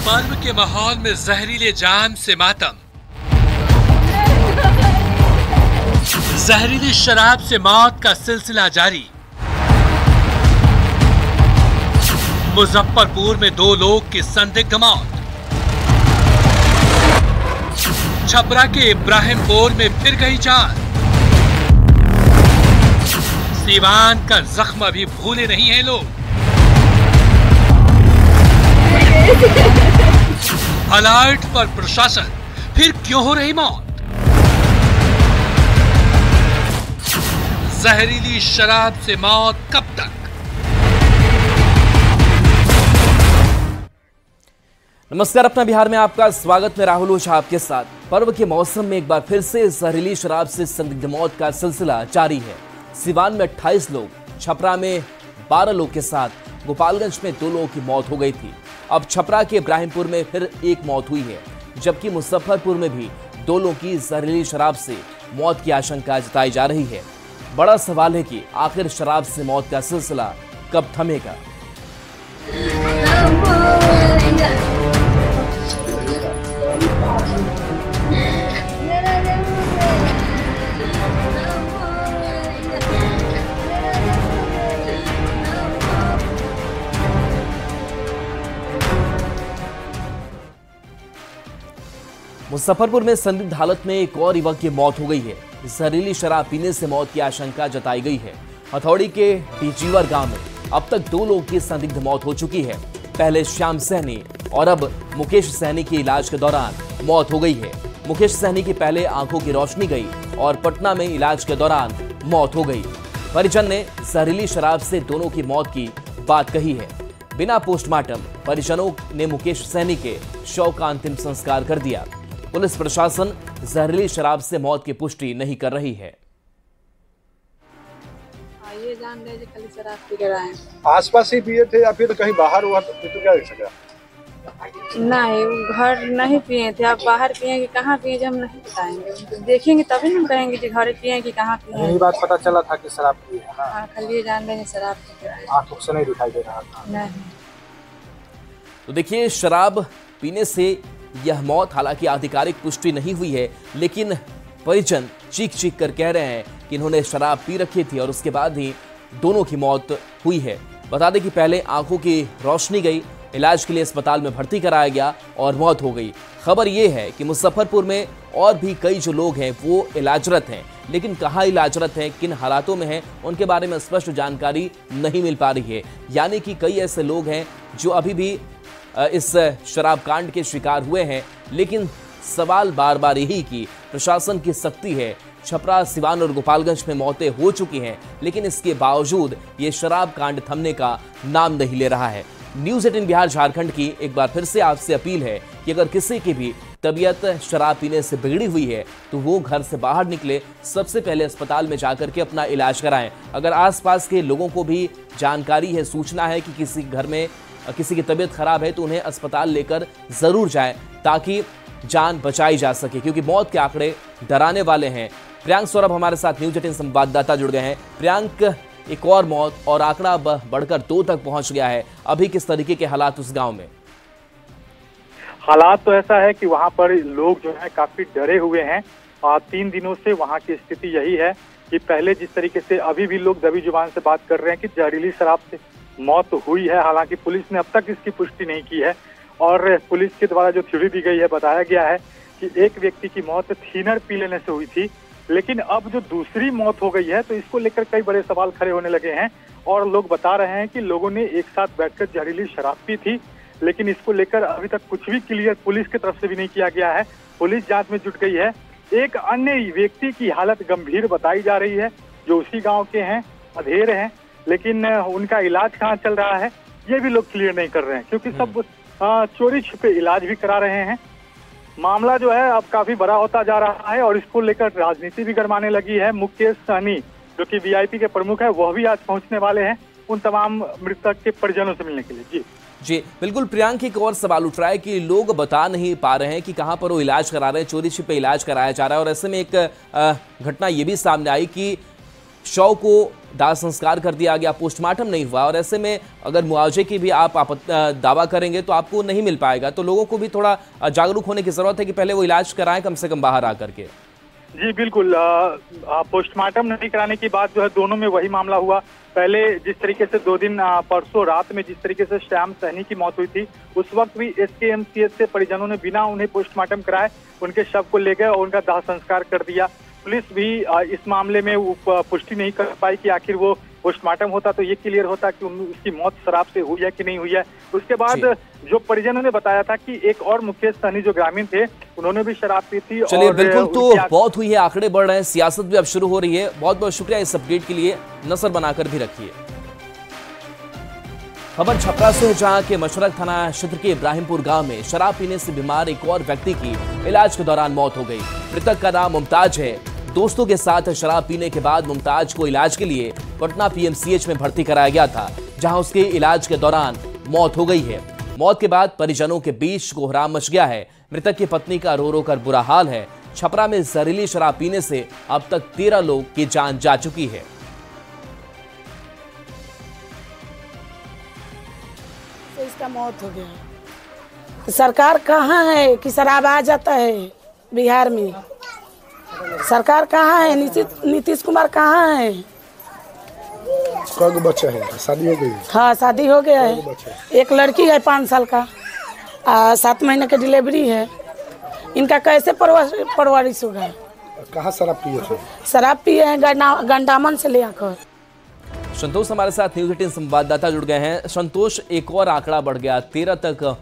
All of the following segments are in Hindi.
पर्व के माहौल में जहरीले जाम से मातम, जहरीली शराब से मौत का सिलसिला जारी। मुजफ्फरपुर में 2 लोग की संदिग्ध मौत। छपरा के इब्राहिमपुर में फिर गई जान। सीवान का जख्म अभी भूले नहीं हैं लोग। अलर्ट पर प्रशासन, फिर क्यों हो रही मौत? जहरीली शराब से मौत कब तक? नमस्कार, अपना बिहार में आपका स्वागत। मैं राहुल ओझा आपके साथ। पर्व के मौसम में एक बार फिर से जहरीली शराब से संदिग्ध मौत का सिलसिला जारी है। सिवान में 28 लोग, छपरा में 12 लोग के साथ गोपालगंज में 2 लोगों की मौत हो गई थी। अब छपरा के इब्राहिमपुर में फिर एक मौत हुई है, जबकि मुजफ्फरपुर में भी 2 लोगों की जहरीली शराब से मौत की आशंका जताई जा रही है। बड़ा सवाल है कि आखिर शराब से मौत का सिलसिला कब थमेगा? मुजफ्फरपुर में संदिग्ध हालत में एक और युवक की मौत हो गई है। जहरीली शराब पीने से मौत की आशंका जताई गई है। हथौड़ी के डीजीवर गांव में अब तक 2 लोगों की संदिग्ध मौत हो चुकी है। पहले श्याम सहनी और अब मुकेश सहनी की इलाज के दौरान मौत हो गई है। मुकेश सहनी की पहले आंखों की रोशनी गई और पटना में इलाज के दौरान मौत हो गई। परिजन ने जहरीली शराब से दोनों की मौत की बात कही है। बिना पोस्टमार्टम परिजनों ने मुकेश सहनी के शव का अंतिम संस्कार कर दिया। पुलिस प्रशासन जहरीली शराब से मौत की पुष्टि नहीं कर रही है। ये जान रहे हैं खाली शराब पी कर आए। आसपास ही पिए थे या फिर कहीं बाहर हुआ तो क्या देख सका? नहीं, घर नहीं पिए थे। आप बाहर पिए कि कहाँ पिए हम नहीं बताएंगे। देखेंगे तभी हम कहेंगे कि घर पिए कि कहाँ पिए। यही बात पता चला था कि शराब पिए है ना? हाँ, खाली ये जान रहे हैं शराब पी कर आए। आंखों से नहीं दिखाई दे रहा था। नहीं। तो देखिए, शराब पीने से यह मौत हालांकि आधिकारिक पुष्टि नहीं हुई है, लेकिन परिजन चीख चीख कर कह रहे हैं कि इन्होंने शराब पी रखी थी और उसके बाद ही दोनों की मौत हुई है। बता दें कि पहले आंखों की रोशनी गई, इलाज के लिए अस्पताल में भर्ती कराया गया और मौत हो गई। खबर यह है कि मुजफ्फरपुर में और भी कई जो लोग हैं वो इलाजरत हैं, लेकिन कहाँ इलाजरत हैं, किन हालातों में हैं, उनके बारे में स्पष्ट जानकारी नहीं मिल पा रही है। यानी कि कई ऐसे लोग हैं जो अभी भी इस शराब कांड के शिकार हुए हैं, लेकिन सवाल बार बार यही कि प्रशासन की सख्ती है। छपरा, सिवान और गोपालगंज में मौतें हो चुकी हैं, लेकिन इसके बावजूद ये शराब कांड थमने का नाम नहीं ले रहा है। न्यूज़ 18 बिहार झारखंड की एक बार फिर से आपसे अपील है कि अगर किसी की भी तबीयत शराब पीने से बिगड़ी हुई है तो वो घर से बाहर निकले, सबसे पहले अस्पताल में जाकर के अपना इलाज कराएं। अगर आसपास के लोगों को भी जानकारी है, सूचना है कि किसी घर में किसी की तबीयत खराब है, तो उन्हें अस्पताल लेकर जरूर जाएं ताकि जान बचाई जा सके, क्योंकि मौत के आंकड़े डराने वाले हैं। प्रियांक सौरभ हमारे साथ न्यूज़ 18 संवाददाता जुड़ गए हैं। प्रियांक, एक और मौत और आंकड़ा बढ़कर 2 तक पहुंच गया है। अभी किस तरीके के हालात उस गांव में? हालात तो ऐसा है कि वहां पर लोग जो है काफी डरे हुए हैं और 3 दिनों से वहां की स्थिति यही है कि पहले जिस तरीके से अभी भी लोग दबी जुबान से बात कर रहे हैं कि जहरीली शराब से मौत हुई है। हालांकि पुलिस ने अब तक इसकी पुष्टि नहीं की है और पुलिस के द्वारा जो थ्योरी दी गई है, बताया गया है कि एक व्यक्ति की मौत थीनर पी लेने से हुई थी, लेकिन अब जो दूसरी मौत हो गई है तो इसको लेकर कई बड़े सवाल खड़े होने लगे हैं। और लोग बता रहे हैं कि लोगों ने एक साथ बैठकर जहरीली शराब पी थी, लेकिन इसको लेकर अभी तक कुछ भी क्लियर पुलिस की तरफ से भी नहीं किया गया है। पुलिस जांच में जुट गई है। एक अन्य व्यक्ति की हालत गंभीर बताई जा रही है जो उसी गाँव के हैं, अधेर हैं, लेकिन उनका इलाज कहाँ चल रहा है ये भी लोग क्लियर नहीं कर रहे हैं, क्योंकि सब चोरी छुपे इलाज भी करा रहे हैं। मामला जो है अब काफी बड़ा होता जा रहा है और इसको लेकर राजनीति भी गरमाने लगी है। मुकेश सहनी जो कि वीआईपी के प्रमुख है, वह भी आज पहुंचने वाले हैं उन तमाम मृतक के परिजनों से मिलने के लिए। जी बिल्कुल प्रियांक, एक और सवाल उठ रहा है कि लोग बता नहीं पा रहे हैं कि कहां पर वो इलाज करा रहे हैं, चोरी छिपे इलाज कराया जा रहा है। और ऐसे में एक घटना ये भी सामने आई कि शव को दाह संस्कार कर दिया गया, पोस्टमार्टम नहीं हुआ, और ऐसे में अगर मुआवजे की भी आप दावा करेंगे तो आपको नहीं मिल पाएगा। तो लोगों को भी थोड़ा जागरूक होने की जरूरत है कि पहले वो इलाज कराएं कम से कम बाहर आकर के। जी बिल्कुल, पोस्टमार्टम नहीं कराने की बात जो है दोनों में वही मामला हुआ। पहले जिस तरीके से 2 दिन परसों रात में जिस तरीके से श्याम सहनी की मौत हुई थी, उस वक्त भी SKMCH से परिजनों ने बिना उन्हें पोस्टमार्टम कराए उनके शव को ले गए और उनका दाह संस्कार कर दिया। पुलिस भी इस मामले में पुष्टि नहीं कर पाई कि आखिर वो पोस्टमार्टम होता तो ये क्लियर होता कि उसकी मौत शराब से हुई है कि नहीं हुई है। उसके बाद जो परिजनों ने बताया था कि एक और मुकेश सहनी जो ग्रामीण थे उन्होंने भी शराब पी थी। चलिए बिल्कुल, तो बहुत हुई है, आंकड़े बढ़ रहे हैं, सियासत भी अब शुरू हो रही है। बहुत बहुत शुक्रिया इस अपडेट के लिए, नजर बनाकर भी रखिए। खबर छपरा से, जहां के मशरक थाना क्षेत्र के इब्राहिमपुर गांव में शराब पीने से बीमार एक और व्यक्ति की इलाज के दौरान मौत हो गई। मृतक का नाम मुमताज है। दोस्तों के साथ शराब पीने के बाद मुमताज को इलाज के लिए पटना PMCH में भर्ती कराया गया था, जहां उसके इलाज के दौरान मौत हो गई है। मौत के बाद परिजनों के बीच कोहराम मच गया है। मृतक की पत्नी का रो रो कर बुरा हाल है। छपरा में जहरीली शराब पीने से अब तक 13 लोग की जान जा चुकी है। इसका मौत हो गया। सरकार कहाँ है कि शराब आ जाता है बिहार में? सरकार कहाँ है? नीतीश कुमार कहाँ है? कौन बच्चा है? शादी हो गई? हाँ, शादी हो गया है। एक लड़की है 5 साल का, 7 महीने की डिलीवरी है। इनका कैसे परवरिश होगा? कहाँ शराब पिए थे? शराब पिए हैं गंडामन से ले आकर। संतोष हमारे साथ न्यूज़ 18 संवाददाता जुड़ गए हैं। संतोष, एक और आंकड़ा बढ़ गया, 13 तक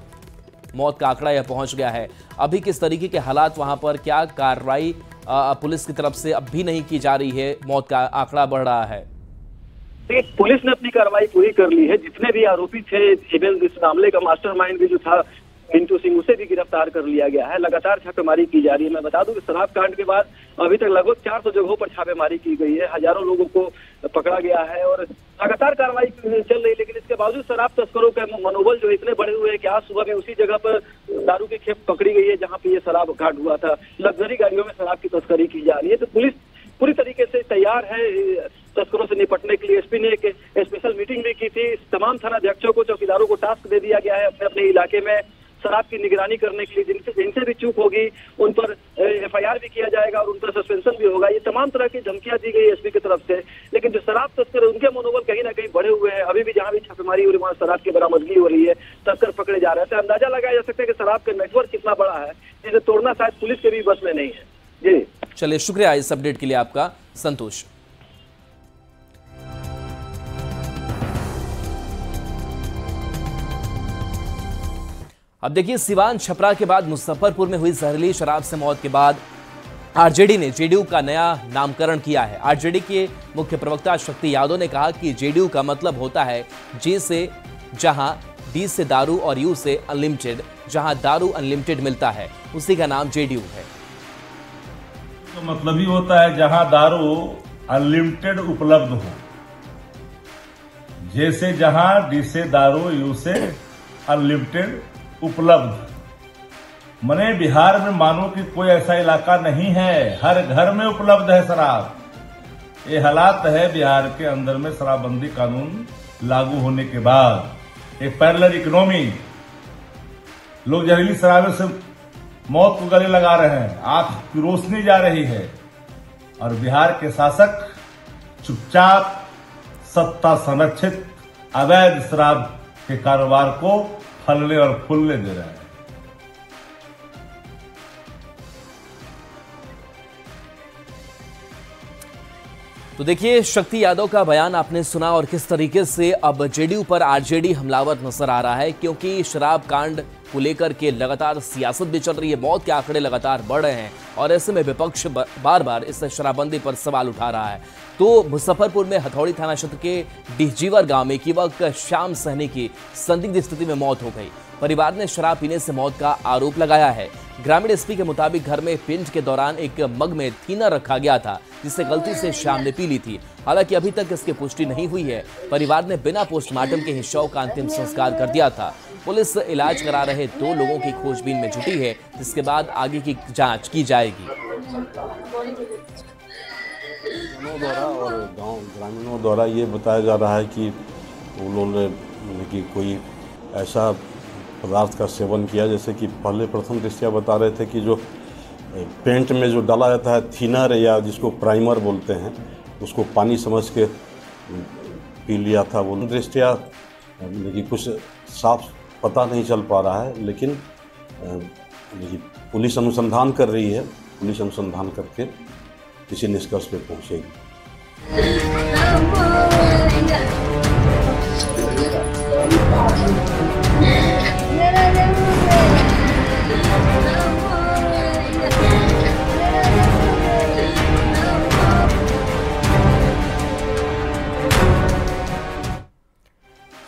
मौत का आंकड़ा यह पहुंच गया है। अभी किस तरीके के हालात वहां पर, क्या कार्रवाई पुलिस की तरफ से अब भी नहीं की जा रही है? मौत का आंकड़ा बढ़ रहा है। पुलिस ने अपनी कार्रवाई पूरी कर ली है। जितने भी आरोपी थे, इस मामले का मास्टरमाइंड भी जो था मिंटू सिंह, उसे भी गिरफ्तार कर लिया गया है। लगातार छापेमारी की जा रही है। मैं बता दूं कि शराब कांड के बाद अभी तक लगभग 400 जगहों पर छापेमारी की गई है। हजारों लोगों को पकड़ा गया है और लगातार कार्रवाई चल रही है। लेकिन इसके बावजूद शराब तस्करों का मनोबल जो इतने बढ़े हुए हैं कि आज सुबह में उसी जगह पर दारू की खेप पकड़ी गई है जहाँ पे ये शराब कांड हुआ था। लग्जरी गाड़ियों में शराब की तस्करी की जा रही है। तो पुलिस पूरी तरीके से तैयार है तस्करों से निपटने के लिए। एसपी ने एक स्पेशल मीटिंग भी की थी। तमाम थानाध्यक्षों को, चौकीदारों को टास्क दे दिया गया है अपने अपने इलाके में शराब की निगरानी करने के लिए। जिनसे भी चूक होगी उन पर FIR भी किया जाएगा और उन पर सस्पेंशन भी होगा। ये तमाम तरह की धमकियां दी गई एसपी की तरफ से। लेकिन जो शराब तस्कर, उनके मनोबल कहीं ना कहीं बढ़े हुए हैं। अभी भी जहां भी छापेमारी हो रही है वहां शराब की बरामदगी हो रही है, तस्कर पकड़े जा रहे हैं। तो अंदाजा लगाया जा सकता है कि शराब का नेटवर्क कितना बड़ा है, जिसे तोड़ना शायद पुलिस के भी बस में नहीं है। जी चलिए, शुक्रिया इस अपडेट के लिए आपका संतोष। अब देखिए, सिवान छपरा के बाद मुजफ्फरपुर में हुई जहरीली शराब से मौत के बाद आरजेडी ने JDU का नया नामकरण किया है। आरजेडी के मुख्य प्रवक्ता शक्ति यादव ने कहा कि JDU का मतलब होता है J से जहां, D से दारू और U से अनलिमिटेड। जहां दारू अनलिमिटेड मिलता है उसी का नाम JDU है। तो मतलब ही होता है जहां दारू अनलिमिटेड उपलब्ध हो। जैसे जहां, D से दारू, U से अनलिमिटेड उपलब्ध। मने बिहार में मानो कि कोई ऐसा इलाका नहीं है, हर घर में उपलब्ध है शराब। ये हालात है बिहार के अंदर में शराबबंदी कानून लागू होने के बाद। एक पैरेलल इकोनॉमी, लोग जहरीली शराबों से मौत को गले लगा रहे हैं, आंख की रोशनी जा रही है और बिहार के शासक चुपचाप सत्ता संरक्षित अवैध शराब के कारोबार को फलने और फूलने दे रहा है। तो देखिए, शक्ति यादव का बयान आपने सुना और किस तरीके से अब JDU पर RJD हमलावर नजर आ रहा है, क्योंकि शराब कांड को लेकर के लगातार सियासत भी चल रही है। मौत के आंकड़े लगातार बढ़ रहे हैं और ऐसे में विपक्ष बार बार इस शराबबंदी पर सवाल उठा रहा है। तो मुजफ्फरपुर में हथौड़ी थाना क्षेत्र के डीहजीवर गांव में एक युवक श्याम सहनी की संदिग्ध स्थिति में मौत हो गई। परिवार ने शराब पीने से मौत का आरोप लगाया है। ग्रामीण एसपी के मुताबिक घर में पिंड के दौरान एक मग में थीनर रखा गया था, जिसे गलती से श्याम ने पी ली थी। हालांकि अभी तक इसकी पुष्टि नहीं हुई है। परिवार ने बिना पोस्टमार्टम के ही शव का अंतिम संस्कार कर दिया था। पुलिस इलाज करा रहे 2 लोगों की खोजबीन में जुटी है, जिसके बाद आगे की जांच की जाएगी। ग्रामीणों द्वारा और गांव ग्रामीणों द्वारा ये बताया जा रहा है कि उन्होंने कि कोई ऐसा पदार्थ का सेवन किया, जैसे कि पहले प्रथम दृष्टया बता रहे थे कि जो पेंट में जो डाला जाता है थिनर या जिसको प्राइमर बोलते हैं, उसको पानी समझ के पी लिया था। वो दृष्टया लेकिन कुछ साफ पता नहीं चल पा रहा है, लेकिन पुलिस अनुसंधान कर रही है। पुलिस अनुसंधान करके किसी निष्कर्ष पे पहुंचेगी।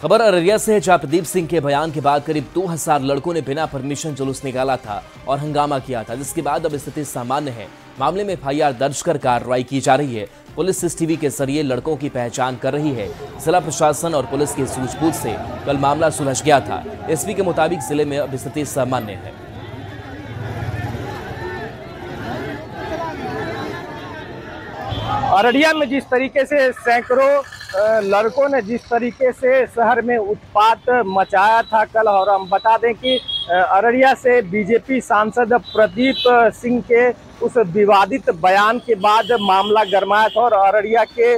खबर अररिया से है, जहां प्रदीप सिंह के बयान के बाद करीब 2000 लड़कों ने बिना परमिशन जुलूस निकाला था और हंगामा किया था, जिसके बाद अब स्थिति सामान्य है। मामले में एफआईआर दर्ज कर कार्रवाई की जा रही है। पुलिस सीसीटीवी के जरिए लड़कों की पहचान कर रही है। जिला प्रशासन और पुलिस की सूझबूझ से कल मामला सुलझ गया था। एसपी के मुताबिक जिले में अब स्थिति सामान्य है। अररिया में जिस तरीके से सैकड़ों लड़कों ने जिस तरीके से शहर में उत्पात मचाया था कल, और हम बता दें कि अररिया से बीजेपी सांसद प्रदीप सिंह के उस विवादित बयान के बाद मामला गरमाया था और अररिया के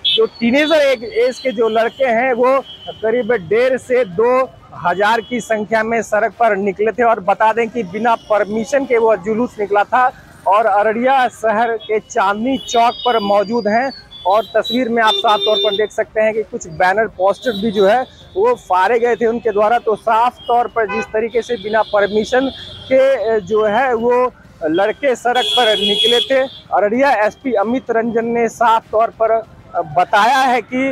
जो टीनेजर एज के जो लड़के हैं वो करीब 1.5 से 2,000 की संख्या में सड़क पर निकले थे। और बता दें कि बिना परमिशन के वो जुलूस निकला था और अररिया शहर के चांदनी चौक पर मौजूद हैं। और तस्वीर में आप साफ तौर पर देख सकते हैं कि कुछ बैनर पोस्टर भी जो है वो फाड़े गए थे उनके द्वारा। तो साफ तौर पर जिस तरीके से बिना परमिशन के जो है वो लड़के सड़क पर निकले थे, अररिया एसपी अमित रंजन ने साफ तौर पर बताया है कि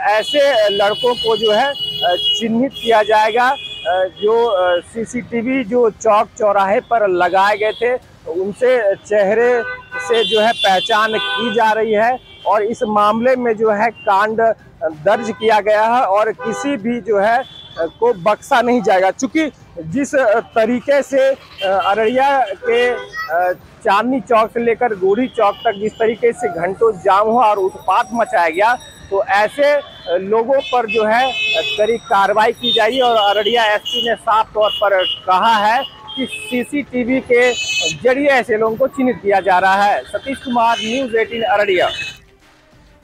ऐसे लड़कों को जो है चिन्हित किया जाएगा। जो सीसीटीवी जो चौक चौराहे पर लगाए गए थे उनसे चेहरे से जो है पहचान की जा रही है और इस मामले में जो है कांड दर्ज किया गया है और किसी भी जो है को बख्शा नहीं जाएगा। चूंकि जिस तरीके से अररिया के चांदनी चौक से लेकर गोरी चौक तक जिस तरीके से घंटों जाम हुआ और उत्पात मचाया गया, तो ऐसे लोगों पर जो है कड़ी कार्रवाई की जाएगी। और अररिया एसपी ने साफ तौर पर कहा है कि सीसीटीवी के जरिए ऐसे लोगों को चिन्हित किया जा रहा है। सतीश कुमार, न्यूज़ 18 अररिया।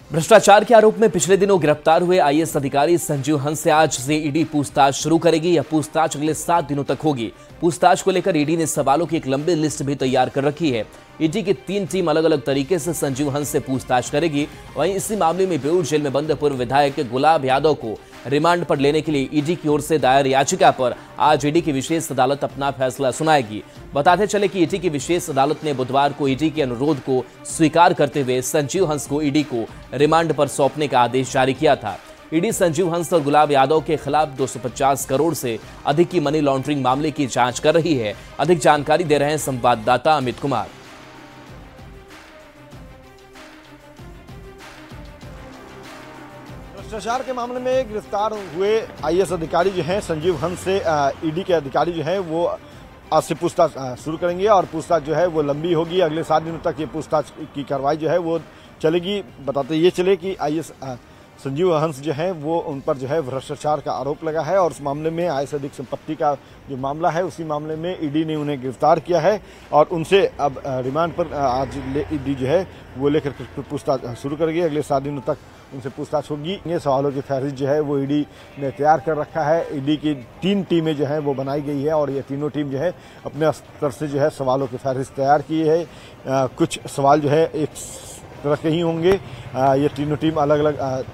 भ्रष्टाचार के आरोप में पिछले दिनों गिरफ्तार हुए आईएएस अधिकारी संजीव हंस से आज से ईडी पूछताछ शुरू करेगी। यह पूछताछ अगले 7 दिनों तक होगी। पूछताछ को लेकर ईडी ने सवालों की एक लंबी लिस्ट भी तैयार कर रखी है। ईडी की 3 टीम अलग अलग तरीके से संजीव हंस से पूछताछ करेगी। वहीं इसी मामले में बेऊर जेल में बंद पूर्व विधायक गुलाब यादव को रिमांड पर लेने के लिए ईडी की ओर से दायर याचिका पर आज ईडी की विशेष अदालत अपना फैसला सुनाएगी। बताते चले कि ईडी की विशेष अदालत ने बुधवार को ईडी के अनुरोध को स्वीकार करते हुए संजीव हंस को ईडी को रिमांड पर सौंपने का आदेश जारी किया था। ईडी संजीव हंस और गुलाब यादव के खिलाफ 250 करोड़ से अधिक की मनी लॉन्ड्रिंग मामले की जांच कर रही है। अधिक जानकारी दे रहे हैं संवाददाता अमित कुमार। भ्रष्टाचार के मामले में गिरफ्तार हुए आईएएस अधिकारी जो हैं संजीव हंस से ईडी के अधिकारी जो हैं वो आज से पूछताछ शुरू करेंगे और पूछताछ जो है वो लंबी होगी। अगले 7 दिनों तक ये पूछताछ की कार्रवाई जो है वो चलेगी। बताते ये चले कि आईएएस संजीव हंस जो है वो उन पर जो है भ्रष्टाचार का आरोप लगा है और उस मामले में आय से अधिक संपत्ति का जो मामला है उसी मामले में ईडी ने उन्हें गिरफ्तार किया है और उनसे अब रिमांड पर आज ईडी जो है वो लेकर पूछताछ शुरू करेगी। अगले 7 दिनों तक उनसे पूछताछ होगी। ये सवालों की फहरिस्त जो है वो ईडी ने तैयार कर रखा है। ईडी की 3 टीमें जो हैं वो बनाई गई है और ये तीनों टीम जो है अपने स्तर से जो है सवालों की फहरिस्त तैयार की है। कुछ सवाल जो है एक तरह के ही होंगे। ये तीनों टीम अलग अलग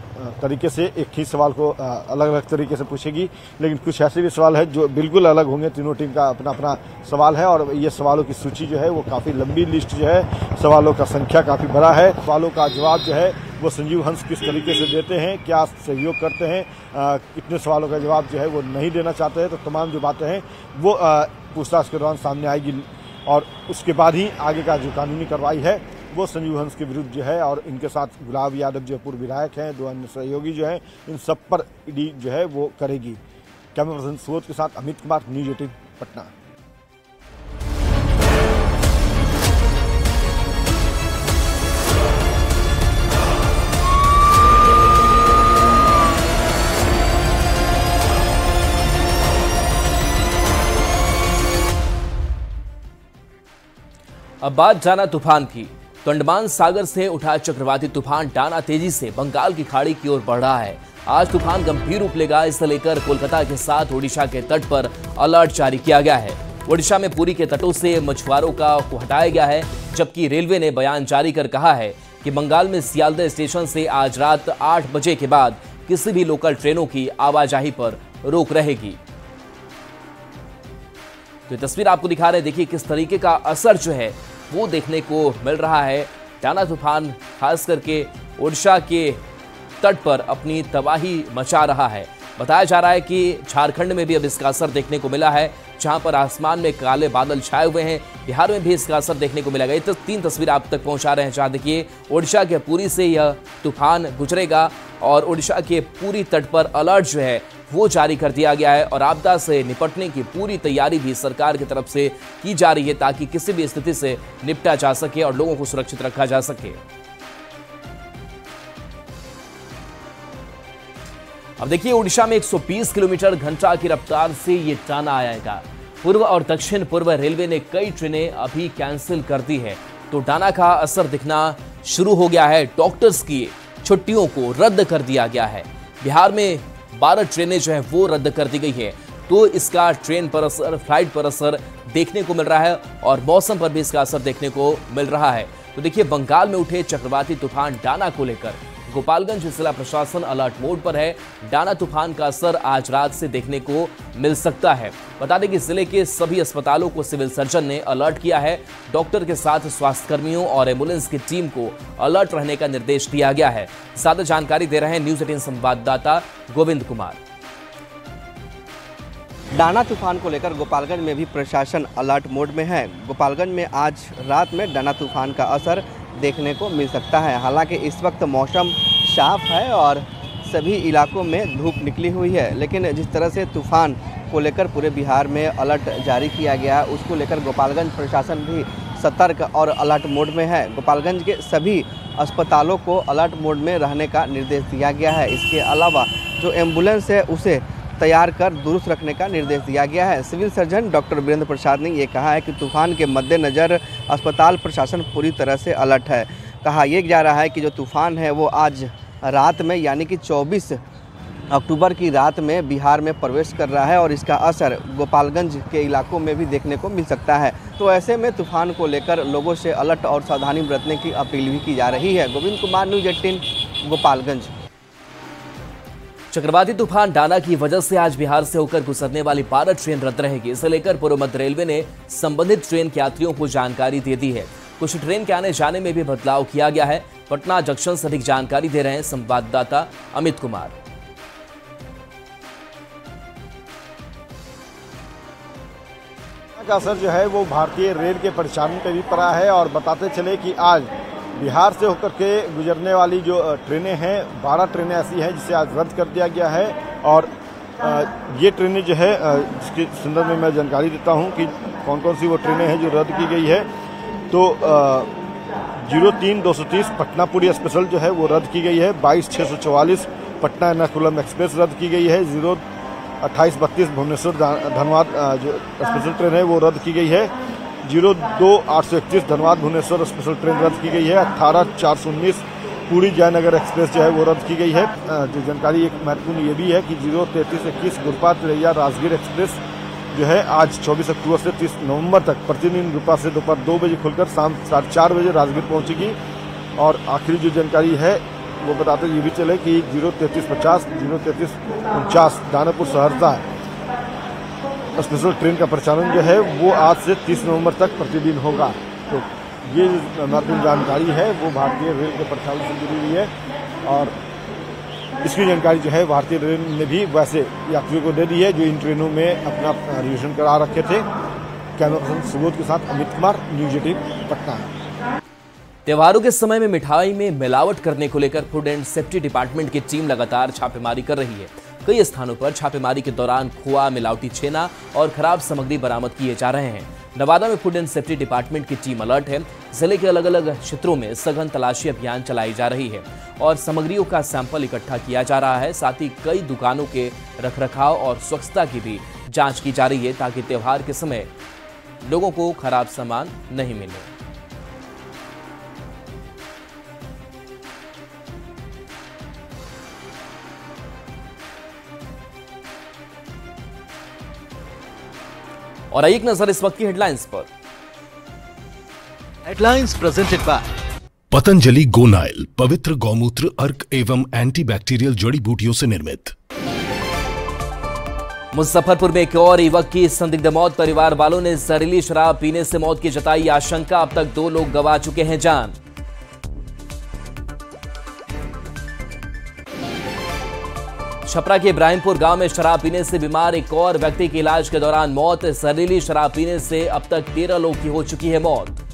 तरीके से एक ही सवाल को अलग अलग तरीके से पूछेगी, लेकिन कुछ ऐसे भी सवाल है जो बिल्कुल अलग होंगे। तीनों टीम का अपना अपना सवाल है और ये सवालों की सूची जो है वो काफ़ी लंबी लिस्ट जो है, सवालों का संख्या काफ़ी बड़ा है। सवालों का जवाब जो है वो संजीव हंस किस तरीके से देते हैं, क्या सहयोग करते हैं, कितने सवालों का जवाब जो है वो नहीं देना चाहते हैं, तो तमाम जो बातें हैं वो पूछताछ के दौरान सामने आएगी और उसके बाद ही आगे का जो कानूनी कार्रवाई है वो संजीव हंस के विरुद्ध जो है और इनके साथ गुलाब यादव जो पूर्व विधायक हैं, 2 अन्य सहयोगी जो हैं, इन सब पर ईडी जो है वो करेगी। कैमरा पर्सन सुबोध के साथ अमित कुमार, न्यूज़ 18 पटना। अब बात डाना तूफान की। तो अंडमान सागर से उठा चक्रवाती तूफान डाना तेजी से बंगाल की खाड़ी की ओर बढ़ रहा है। आज तूफान गंभीर रूप लेगा, इसे लेकर कोलकाता के साथ ओडिशा के तट पर अलर्ट जारी किया गया है। ओडिशा में पुरी के तटों से मछुआरों को हटाया गया है, जबकि रेलवे ने बयान जारी कर कहा है कि बंगाल में सियालदह स्टेशन से आज रात 8 बजे के बाद किसी भी लोकल ट्रेनों की आवाजाही पर रोक रहेगी। तो ये तस्वीर आपको दिखा रहे हैं, देखिए किस तरीके का असर जो है वो देखने को मिल रहा है। डाना तूफान खास करके ओडिशा के तट पर अपनी तबाही मचा रहा है। बताया जा रहा है कि झारखंड में भी अब इसका असर देखने को मिला है, जहां पर आसमान में काले बादल छाए हुए हैं। बिहार में भी इसका असर देखने को मिलेगा। ये तो 3 तस्वीर आप तक पहुंचा रहे हैं, जहां देखिए ओडिशा के पुरी से यह तूफान गुजरेगा और ओडिशा के पूरी तट पर अलर्ट जो है वो जारी कर दिया गया है और आपदा से निपटने की पूरी तैयारी भी सरकार की तरफ से की जा रही है, ताकि किसी भी स्थिति से निपटा जा सके और लोगों को सुरक्षित रखा जा सके। अब देखिए ओडिशा में 120 किलोमीटर घंटा की रफ्तार से ये डाना आएगा। पूर्व और दक्षिण पूर्व रेलवे ने कई ट्रेनें अभी कैंसिल कर दी है, तो डाना का असर दिखना शुरू हो गया है। डॉक्टर्स की छुट्टियों को रद्द कर दिया गया है। बिहार में 12 ट्रेनें जो है वो रद्द कर दी गई है, तो इसका ट्रेन पर असर, फ्लाइट पर असर देखने को मिल रहा है और मौसम पर भी इसका असर देखने को मिल रहा है। तो देखिए बंगाल में उठे चक्रवाती तूफान डाना को लेकर गोपालगंज जिला प्रशासन अलर्ट मोड पर है। डाना तूफान का असर आज रात से देखने को मिल सकता है। बता दें कि जिले के सभी अस्पतालों को सिविल सर्जन ने अलर्ट किया है। डॉक्टर के साथ स्वास्थ्यकर्मियों और एम्बुलेंस की टीम को अलर्ट रहने का निर्देश दिया गया है। ज्यादा जानकारी दे रहे हैं न्यूज 18 संवाददाता गोविंद कुमार। डाना तूफान को लेकर गोपालगंज में भी प्रशासन अलर्ट मोड में है। गोपालगंज में आज रात में डाना तूफान का असर देखने को मिल सकता है। हालांकि इस वक्त मौसम साफ है और सभी इलाकों में धूप निकली हुई है, लेकिन जिस तरह से तूफान को लेकर पूरे बिहार में अलर्ट जारी किया गया है, उसको लेकर गोपालगंज प्रशासन भी सतर्क और अलर्ट मोड में है। गोपालगंज के सभी अस्पतालों को अलर्ट मोड में रहने का निर्देश दिया गया है। इसके अलावा जो एम्बुलेंस है उसे तैयार कर दुरुस्त रखने का निर्देश दिया गया है। सिविल सर्जन डॉक्टर वीरेंद्र प्रसाद ने ये कहा है कि तूफान के मद्देनज़र अस्पताल प्रशासन पूरी तरह से अलर्ट है। कहा यह जा रहा है कि जो तूफान है वो आज रात में यानी कि 24 अक्टूबर की रात में बिहार में प्रवेश कर रहा है और इसका असर गोपालगंज के इलाकों में भी देखने को मिल सकता है। तो ऐसे में तूफान को लेकर लोगों से अलर्ट और सावधानी बरतने की अपील भी की जा रही है। गोविंद कुमार, न्यूज 18 गोपालगंज। चक्रवाती तूफान डाना की वजह से आज बिहार से होकर गुजरने वाली 12 ट्रेन रद्द रहेगी। इसे लेकर पूर्व मध्य रेलवे ने संबंधित ट्रेन के यात्रियों को जानकारी दे दी है। कुछ ट्रेन के आने जाने में भी बदलाव किया गया है। पटना जंक्शन से अधिक जानकारी दे रहे हैं संवाददाता अमित कुमार। का असर जो है वो भारतीय रेल के परिचालन पर भी पड़ा है और बताते चले कि आज बिहार से होकर के गुजरने वाली जो ट्रेनें हैं 12 ट्रेनें ऐसी हैं जिसे आज रद्द कर दिया गया है। और ये ट्रेनें जो है जिसके संदर्भ में मैं जानकारी देता हूं कि कौन कौन सी वो ट्रेनें हैं जो रद्द की गई है। तो 03-230 पटना पुरी स्पेशल जो है वो रद्द की गई है। 22-644 पटना एर्नाकुलम एक्सप्रेस रद्द की गई है। 028-32 भुवनेश्वर धनबाद जो स्पेशल ट्रेन है वो रद्द की गई है। 02-831 धनबाद भुवनेश्वर स्पेशल ट्रेन रद्द की गई है। 18-419 पुरी जयनगर एक्सप्रेस जो है वो रद्द की गई है। जो जानकारी एक महत्वपूर्ण ये भी है कि 033-21 गुरपा तिरैया राजगीर एक्सप्रेस जो है आज 24 अक्टूबर से 30 नवंबर तक प्रतिदिन गुरपा से दोपहर 2 बजे खुलकर शाम 4:30 बजे राजगीर पहुंचेगी। और आखिरी जो जानकारी है वो बताते ये भी चले कि 033-50 033-49 दानापुर सहरसा स्पेशल ट्रेन का प्रचालन जो है वो आज से 30 नवंबर तक प्रतिदिन होगा। तो ये महत्वपूर्ण जानकारी है वो भारतीय रेल के प्रचालन से जुड़ी हुई है और इसकी जानकारी जो है भारतीय रेल ने भी वैसे यात्रियों को दे दी है जो इन ट्रेनों में अपना रिजर्वेशन करा रखे थे। कैमरा पर्सन सुबोध के साथ अमित कुमार, न्यूज 18 पटना। त्योहारों के समय में मिठाई में मिलावट करने को लेकर फूड एंड सेफ्टी डिपार्टमेंट की टीम लगातार छापेमारी कर रही है। कई स्थानों पर छापेमारी के दौरान खोआ, मिलावटी छेना और खराब सामग्री बरामद किए जा रहे हैं। नवादा में फूड एंड सेफ्टी डिपार्टमेंट की टीम अलर्ट है। जिले के अलग अलग क्षेत्रों में सघन तलाशी अभियान चलाई जा रही है और सामग्रियों का सैंपल इकट्ठा किया जा रहा है। साथ ही कई दुकानों के रखरखाव और स्वच्छता की भी जांच की जा रही है ताकि त्योहार के समय लोगों को खराब सामान नहीं मिले। और एक नजर इस वक्त की हेडलाइंस पर। Headlines presented by Patanjali Gonyle, पवित्र गौमूत्र, अर्क एवं एंटीबैक्टीरियल जड़ी बूटियों से निर्मित। मुजफ्फरपुर में एक और युवक की संदिग्ध मौत, परिवार वालों ने जहरीली शराब पीने से मौत की जताई आशंका, अब तक 2 लोग गंवा चुके हैं जान। छपरा के इब्राहिमपुर गांव में शराब पीने से बीमार एक और व्यक्ति की इलाज के दौरान मौत, जहरीली शराब पीने से अब तक 13 लोग की हो चुकी है मौत।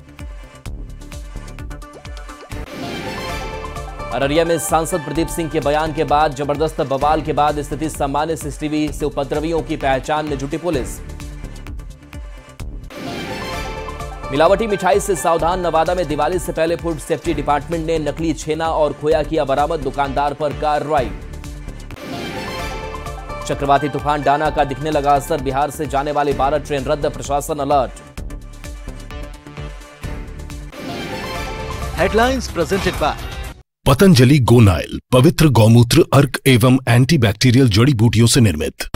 अररिया में सांसद प्रदीप सिंह के बयान के बाद जबरदस्त बवाल के बाद स्थिति सामान्य, सीसीटीवी से उपद्रवियों की पहचान में जुटी पुलिस। मिलावटी मिठाई से सावधान, नवादा में दिवाली से पहले फूड सेफ्टी डिपार्टमेंट ने नकली छेना और खोया किया बरामद, दुकानदार पर कार्रवाई। चक्रवाती तूफान डाना का दिखने लगा असर, बिहार से जाने वाली 12 ट्रेन रद्द, प्रशासन alert. Headlines presented by Patanjali Gonyle, पवित्र गौमूत्र, अर्क एवं एंटीबैक्टीरियल जड़ी बूटियों से निर्मित।